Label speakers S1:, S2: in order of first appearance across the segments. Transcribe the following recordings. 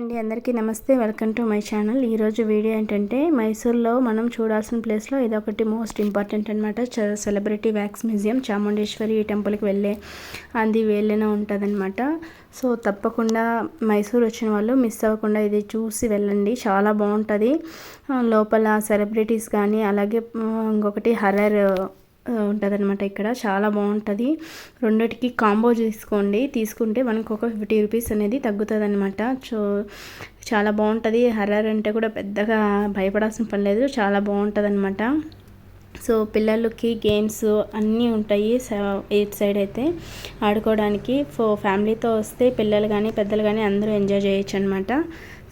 S1: అండి, అందరికీ నమస్తే. Welcome to my channel. ఈరోజు వీడియో ఏంటంటే మైసూర్లో మనం చూడాల్సిన ప్లేస్లో ఇదొకటి మోస్ట్ ఇంపార్టెంట్ అనమాట. Celebrity wax museum. చాముండేశ్వరి టెంపుల్కి వెళ్ళే అది వేళ్ళనే ఉంటుందన్నమాట. సో తప్పకుండా మైసూర్ వచ్చిన వాళ్ళు మిస్ అవ్వకుండా ఇది చూసి వెళ్ళండి, చాలా బాగుంటుంది. లోపల సెలబ్రిటీస్ కానీ అలాగే ఇంకొకటి హర్రర్ ఉంటుందన్నమాట. ఇక్కడ చాలా బాగుంటుంది. రెండిటికి కాంబో తీసుకుంటే మనకు ఒక 50 రూపీస్ అనేది తగ్గుతుంది అనమాట. సో చాలా బాగుంటుంది. హర్రర్ అంటే కూడా పెద్దగా భయపడాల్సిన పని లేదు, చాలా బాగుంటుంది అనమాట. సో పిల్లలకి గేమ్స్ అన్నీ ఉంటాయి. ఎయిత్ సైడ్ అయితే ఆడుకోవడానికి ఫ్యామిలీతో వస్తే పిల్లలు కానీ పెద్దలు కానీ అందరూ ఎంజాయ్ చేయొచ్చు అనమాట.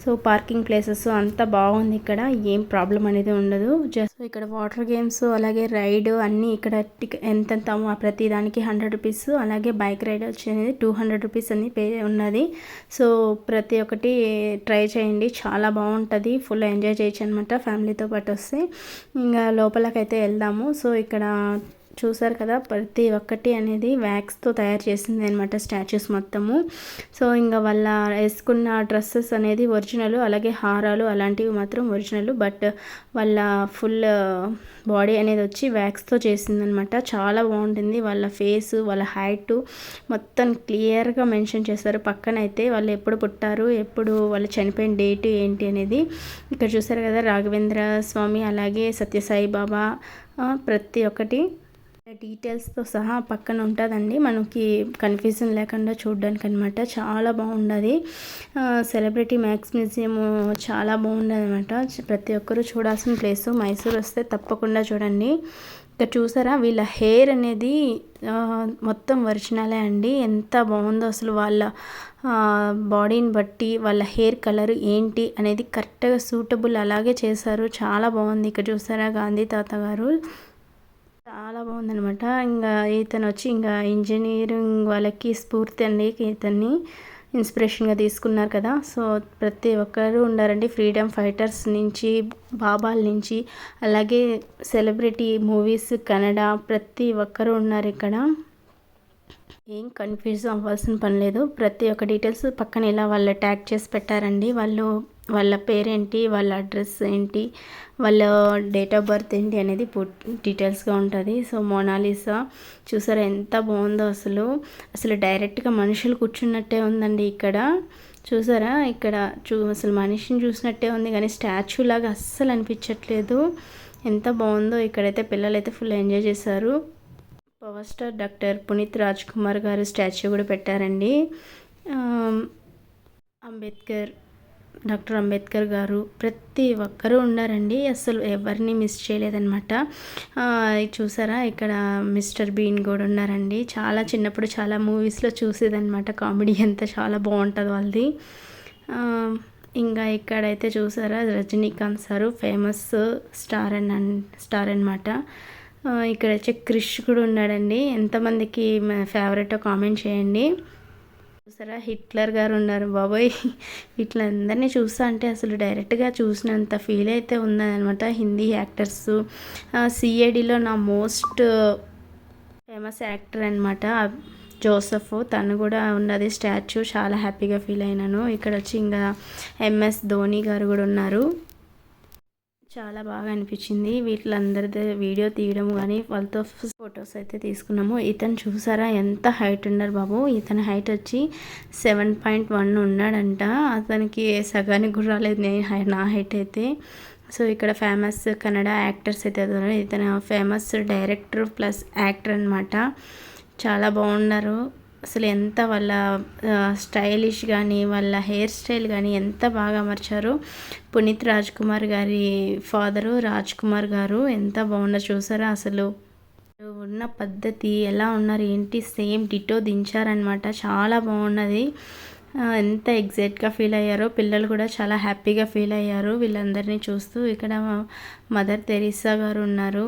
S1: సో పార్కింగ్ ప్లేసెస్ అంతా బాగుంది. ఇక్కడ ఏం ప్రాబ్లం అనేది ఉండదు. జస్ట్ ఇక్కడ వాటర్ గేమ్స్ అలాగే రైడ్ అన్నీ ఇక్కడ ఎంత ప్రతి దానికి 100 రూపీస్, అలాగే బైక్ రైడ్ వచ్చేది 200 రూపీస్ అని పే ఉన్నది. సో ప్రతి ఒక్కటి ట్రై చేయండి, చాలా బాగుంటుంది. ఫుల్ ఎంజాయ్ చేయొచ్చు అనమాట ఫ్యామిలీతో పాటు వస్తే. ఇంకా లోపలకైతే వెళ్దాము. సో ఇక్కడ చూసారు కదా, ప్రతి ఒక్కటి అనేది వ్యాక్స్తో తయారు చేసింది అనమాట, స్టాచ్యూస్ మొత్తము. సో ఇంకా వాళ్ళ వేసుకున్న డ్రెస్సెస్ అనేది ఒరిజినల్, అలాగే హారాలు అలాంటివి మాత్రం ఒరిజినల్. బట్ వాళ్ళ ఫుల్ బాడీ అనేది వచ్చి వ్యాక్స్తో చేసిందనమాట. చాలా బాగుంటుంది. వాళ్ళ ఫేస్, వాళ్ళ హైట్ మొత్తం క్లియర్గా మెన్షన్ చేస్తారు. పక్కన అయితే వాళ్ళు ఎప్పుడు పుట్టారు, ఎప్పుడు వాళ్ళు చనిపోయిన డేట్ ఏంటి అనేది ఇక్కడ చూసారు కదా. రాఘవేంద్ర స్వామి అలాగే సత్యసాయి బాబా ప్రతి ఒక్కటి డీటెయిల్స్తో సహా పక్కన ఉంటుందండి, మనకి కన్ఫ్యూజన్ లేకుండా చూడడానికి అనమాట. చాలా బాగుంటుంది. సెలబ్రిటీ వ్యాక్స్ మ్యూజియం చాలా బాగుంటుంది అనమాట. ప్రతి ఒక్కరూ చూడాల్సిన ప్లేసు. మైసూర్ వస్తే తప్పకుండా చూడండి. ఇక్కడ చూసారా, వీళ్ళ హెయిర్ అనేది మొత్తం ఒరిజినలే అండి. ఎంత బాగుందో అసలు. వాళ్ళ బాడీని బట్టి వాళ్ళ హెయిర్ కలర్ ఏంటి అనేది కరెక్ట్గా సూటబుల్ అలాగే చేశారు. చాలా బాగుంది. ఇక్కడ చూసారా, గాంధీ తాత గారు చాలా బాగుందనమాట. ఇంకా ఇతను వచ్చి ఇంకా ఇంజనీరింగ్ వాళ్ళకి స్ఫూర్తి అండి. ఇతన్ని ఇన్స్పిరేషన్గా తీసుకున్నారు కదా. సో ప్రతి ఒక్కరు ఉండారండి, ఫ్రీడమ్ ఫైటర్స్ నుంచి బాబాల నుంచి అలాగే సెలబ్రిటీ మూవీస్ కన్నడ ప్రతి ఒక్కరు ఉన్నారు ఇక్కడ. ఏం కన్ఫ్యూజ్ అవ్వాల్సిన పని లేదు. ప్రతి ఒక్క డీటెయిల్స్ పక్కన ఇలా వాళ్ళు ట్యాగ్ చేసి పెట్టారండి. వాళ్ళ పేరేంటి, వాళ్ళ అడ్రస్ ఏంటి, వాళ్ళ డేట్ ఆఫ్ బర్త్ ఏంటి అనేది డీటెయిల్స్గా ఉంటుంది. సో మోనాలిసా చూసారా ఎంత బాగుందో అసలు డైరెక్ట్గా మనుషులు కూర్చున్నట్టే ఉందండి ఇక్కడ. చూసారా, ఇక్కడ అసలు మనిషిని చూసినట్టే ఉంది కానీ స్టాచ్యూ లాగా అస్సలు అనిపించట్లేదు. ఎంత బాగుందో. ఇక్కడైతే పిల్లలైతే ఫుల్ ఎంజాయ్ చేశారు. Power star doctor Puneeth Raj Kumar garu statue కూడా పెట్టారండి. డాక్టర్ అంబేద్కర్ గారు ప్రతి ఒక్కరూ ఉన్నారండి, అసలు ఎవరిని మిస్ చేయలేదన్నమాట. చూసారా, ఇక్కడ మిస్టర్ బీన్ కూడా ఉన్నారండి. చాలా చిన్నప్పుడు చాలా మూవీస్లో చూసేదన్నమాట. కామెడీ అంతా చాలా బాగుంటుంది వాళ్ళది. ఇంకా ఇక్కడైతే చూసారా, రజనీకాంత్ సారు ఫేమస్ స్టార్ అన్నమాట. ఇక్కడ వచ్చి క్రిష్ కూడా ఉన్నాడండి. ఎంతమందికి ఫేవరెటో కామెంట్ చేయండి. చూసారా, హిట్లర్ గారు ఉన్నారు. బాబోయ్, వీళ్ళందరినీ చూస్తా అంటే అసలు డైరెక్ట్గా చూసినంత ఫీల్ అయితే ఉందన్నమాట. హిందీ యాక్టర్స్. సిఐడిలో నా మోస్ట్ ఫేమస్ యాక్టర్ అనమాట జోసెఫ్, తను కూడా ఉన్నది స్టాచ్యూ. చాలా హ్యాపీగా ఫీల్ అయినాను. ఇక్కడ వచ్చి ఇంకా MS ధోని గారు కూడా ఉన్నారు. చాలా బాగా అనిపించింది వీళ్ళందరిది వీడియో తీయడం కానీ, వాళ్ళతో ఫొటోస్ అయితే తీసుకున్నాము. ఇతను చూసారా ఎంత హైట్ ఉన్నారు బాబు. ఇతని హైట్ వచ్చి 7.1 ఉన్నాడంట. అతనికి సగానికి కూడా రాలేదు నా హైట్ అయితే. సో ఇక్కడ ఫేమస్ కన్నడ యాక్టర్స్ అయితే ఇతను ఫేమస్ డైరెక్టర్ ప్లస్ యాక్టర్ అనమాట. చాలా బాగున్నారు అసలు. ఎంత వాళ్ళ స్టైలిష్ కానీ వాళ్ళ హెయిర్ స్టైల్ కానీ ఎంత బాగా అమర్చారు. పునీత్ రాజ్ కుమార్ గారి ఫాదరు రాజ్ కుమార్ గారు ఎంత బాగున్నారు చూసారా. అసలు ఉన్న పద్ధతి ఎలా ఉన్నారు ఏంటి సేమ్ డిటో దించారనమాట. చాలా బాగున్నది. ఎంత ఎగ్జైట్గా ఫీల్ అయ్యారో పిల్లలు కూడా చాలా హ్యాపీగా ఫీల్ అయ్యారు వీళ్ళందరినీ చూస్తూ. ఇక్కడ మదర్ తెరీసా గారు ఉన్నారు.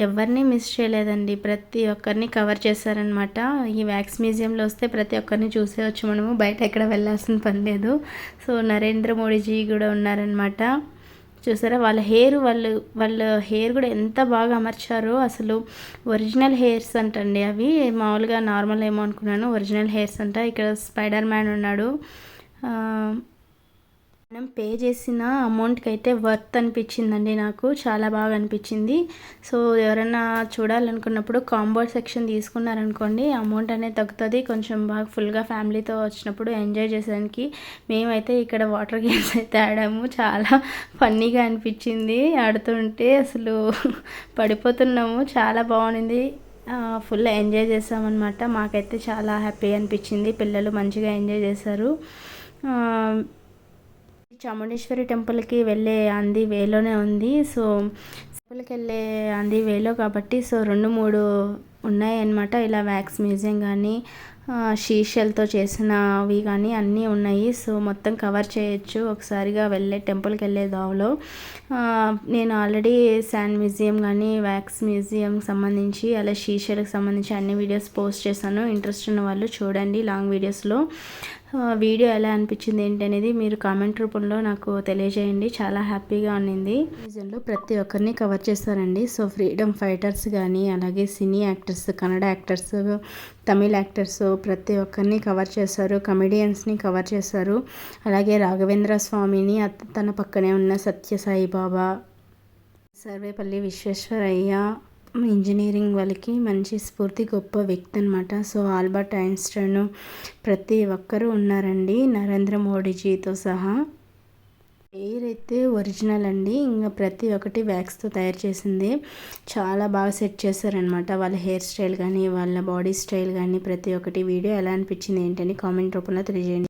S1: ఎవరిని మిస్ చేయలేదండి, ప్రతి ఒక్కరిని కవర్ చేశారనమాట. ఈ వ్యాక్స్ మ్యూజియంలో వస్తే ప్రతి ఒక్కరిని చూసేవచ్చు మనము, బయట ఎక్కడ వెళ్ళాల్సిన పని లేదు. సో నరేంద్ర మోడీజీ కూడా ఉన్నారనమాట. చూసారా, వాళ్ళ హెయిర్ కూడా ఎంత బాగా అమర్చారో. అసలు ఒరిజినల్ హెయిర్స్ అంటండి అవి. మామూలుగా నార్మల్ ఏమో అనుకున్నాను, ఒరిజినల్ హెయిర్స్ అంట. ఇక్కడ స్పైడర్ మ్యాన్ ఉన్నాడు. మనం పే చేసిన అమౌంట్కి అయితే వర్త్ అనిపించిందండి. నాకు చాలా బాగా అనిపించింది. సో ఎవరైనా చూడాలనుకున్నప్పుడు కాంబో సెక్షన్ తీసుకున్నారనుకోండి అమౌంట్ అనేది తగ్గుతుంది. కొంచెం బాగా ఫుల్గా ఫ్యామిలీతో వచ్చినప్పుడు ఎంజాయ్ చేసేదానికి మేమైతే ఇక్కడ వాటర్ గేమ్స్ అయితే ఆడాము. చాలా ఫన్నీగా అనిపించింది. ఆడుతుంటే అసలు పడిపోతున్నాము. చాలా బాగుంది. ఫుల్ ఎంజాయ్ చేసామన్నమాట. మాకైతే చాలా హ్యాపీ అనిపించింది. పిల్లలు మంచిగా ఎంజాయ్ చేశారు. చాముండేశ్వరి టెంపుల్కి వెళ్ళే అంది వేలోనే ఉంది. సో టెంపుల్కి వెళ్ళే అంది వేలో కాబట్టి సో 2-3 ఉన్నాయన్నమాట. ఇలా వ్యాక్స్ మ్యూజియం కానీ షీషెల్తో చేసినవి కానీ అన్నీ ఉన్నాయి. సో మొత్తం కవర్ చేయొచ్చు ఒకసారిగా టెంపుల్కి వెళ్ళే దావలో. నేను ఆల్రెడీ శాండ్ మ్యూజియం కానీ వ్యాక్స్ మ్యూజియం సంబంధించి అలా షీషెల్కి సంబంధించి అన్ని వీడియోస్ పోస్ట్ చేశాను. ఇంట్రెస్ట్ ఉన్న వాళ్ళు చూడండి లాంగ్ వీడియోస్లో. వీడియో ఎలా అనిపించింది ఏంటి అనేది మీరు కామెంట్ రూపంలో నాకు తెలియజేయండి. చాలా హ్యాపీగా ఉన్నింది. మ్యూజియంలో ప్రతి ఒక్కరిని కవర్ చేస్తారండి. సో ఫ్రీడమ్ ఫైటర్స్ కానీ అలాగే సినీ actors, Kannada actors, Tamil actors ప్రతి ఒక్కరిని కవర్ చేశారు. కమెడియన్స్ని కవర్ చేశారు. అలాగే రాఘవేంద్ర స్వామిని, తన పక్కనే ఉన్న సత్యసాయి బాబా, సర్వేపల్లి విశ్వేశ్వరయ్య ఇంజనీరింగ్ వాళ్ళకి మంచి స్ఫూర్తి, గొప్ప వ్యక్తి అనమాట. సో ఆల్బర్ట్ ఐన్స్టైన్ ప్రతి ఒక్కరూ ఉన్నారండి, నరేంద్ర మోడీజీతో సహా. హెయిర్ అయితే ఒరిజినల్ అండి. ఇంకా ప్రతి ఒక్కటి వ్యాక్స్తో తయారు చేసింది. చాలా బాగా సెట్ చేశారనమాట. వాళ్ళ హెయిర్ స్టైల్ కానీ వాళ్ళ బాడీ స్టైల్ కానీ ప్రతి ఒక్కటి. వీడియో ఎలా అనిపించింది ఏంటని కామెంట్ రూపంలో తెలియజేయండి.